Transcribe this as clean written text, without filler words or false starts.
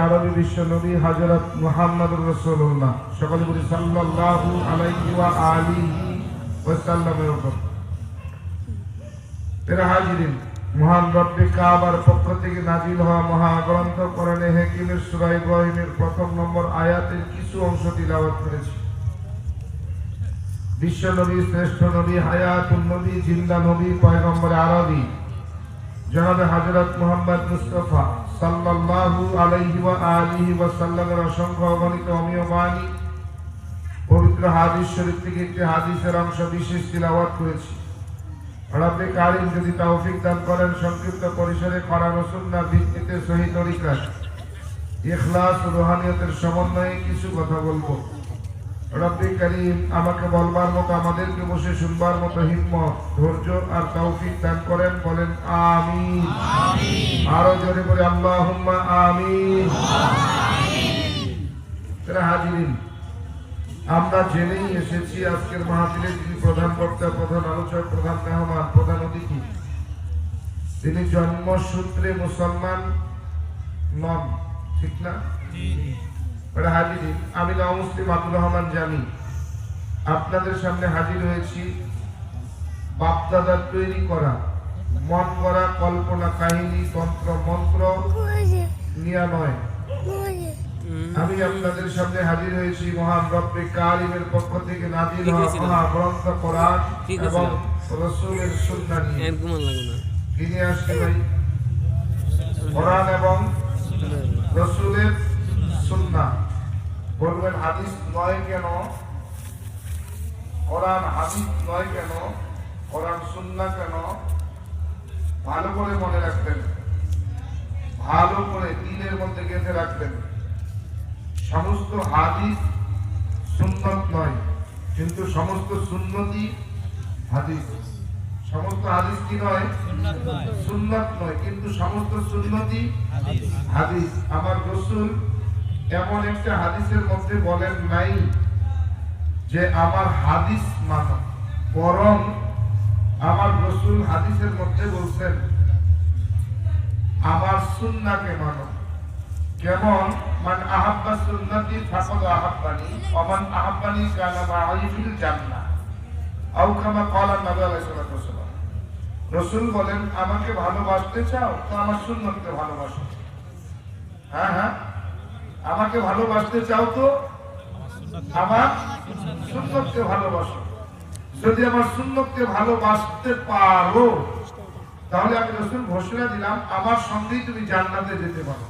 আরবি বিশ্ব নবী হযরত মুহাম্মদুর রাসূলুল্লাহ সকলে বলি সাল্লাল্লাহু আলাইহি ওয়া আলিহি ওয়াসাল্লামের উপর। এরা হাজিরিন, মহান রব্বে কাবার পক্ষ থেকে নাজিল হওয়া মহাগ্রন্থ কোরআনে হাকিমের সূরা ইব্রাহিমের প্রথম নম্বর আয়াতের কিছু অংশ তিলাওয়াত করেছি। বিশ্ব নবী, শ্রেষ্ঠ নবী, হায়াতুন নবী, জিন্দা নবী, পয়গম্বর আরবি জনাবে হযরত মুহাম্মদ মুস্তাফা সাল্লাল্লাহু আলাইহি ওয়া আলিহি ওয়াসাল্লামের অসংখ্য অগণিত অমীয় বাণী পবিত্র হাদিস শরীফ থেকে একটি হাদিসের অংশ বিশেষ তিলাওয়াত করেছি। রব্বে কারীম যদি তৌফিক দান করেন সংক্ষিপ্ত পরিসরে কোরআন ও সুন্নাহর ভিত্তিতে সহিহ তরিকায় ইখলাস ও রুহানিয়তের সমন্বয়ে কিছু কথা বলবো। রব্বে কারীম আমাকে বলবার মতো, আমাদেরকে বসে শুনবার মতো হিম্মত, ধৈর্য আর তৌফিক দান করেন। বলেন আমিন। আরো জোরে করে আল্লাহুম্মা আমিন। হাজিরিন, আমরা জেনেই এসেছি আজকের মাহফিলে যিনি প্রধান বক্তা, প্রধান আলোচক, প্রধান মেহমান, প্রধান অতিথি, তিনি জন্মসূত্রে মুসলমান নন, ঠিক না? হাজিরিন, আমি মুসলিম আব্দুর রহমান জানি আপনাদের সামনে হাজির হয়েছি বাপদাদার তৈরি করা, মন করা কল্পনা কাহিনী, তন্ত্র মন্ত্র নিয়া নয়। আমি আপনাদের সামনে হাজির হয়েছি মহান রব্বে কারীমের পক্ষ থেকে নাজিল হওয়া মহাগ্রন্থ কোরআন এবং রাসূলের সুন্নাহ নিয়ে। কি নিয়ে আসছে ভাই? কোরআন এবং রাসূলের সুন্নাহ। বলবেন হাদিস নয় কেন? কোরআন হাদিস নয় কেন? কোরআন সুন্নাহ কেন? ভালো করে মনে রাখবেন, ভালো করে দিলের মধ্যে গেঁথে রাখবেন। সমস্ত হাদিস সুন্নত নয়, কিন্তু সমস্ত সুন্নতই হাদিস। সমস্ত হাদিস কি নয়? সুন্নত নয়, কিন্তু সমস্ত সুন্নতই হাদিস। আমার রাসূল এমন একটা হাদিসের মধ্যে বলেন নাই যে আমার হাদিস মানো, বরং আমার রাসূল হাদিসের মধ্যে বলছেন আমার সুন্নাহকে মানো। কেমন? মান আহাব্বা সুন্নতি ফাকাদ আহাব্বানি ওয়া মান আহাব্বানি কানা মা'আই ফিল জান্নাহ আও কামা ক্বালা নবী আলাইহিস সালাতু ওয়াসাল্লাম। রাসূল বলেন আমাকে ভালোবাসতে চাও তো আমার সুন্নতকে ভালোবাসো। হ্যাঁ হ্যাঁ, আমাকে ভালোবাসতে চাও তো আমার সুন্নতকে ভালোবাসো। যদি আমার সুন্নতকে ভালোবাসতে পারো তাহলে আমি রাসূল ঘোষণা দিলাম আমার সঙ্গেই তুমি জান্নাতে যেতে পারো।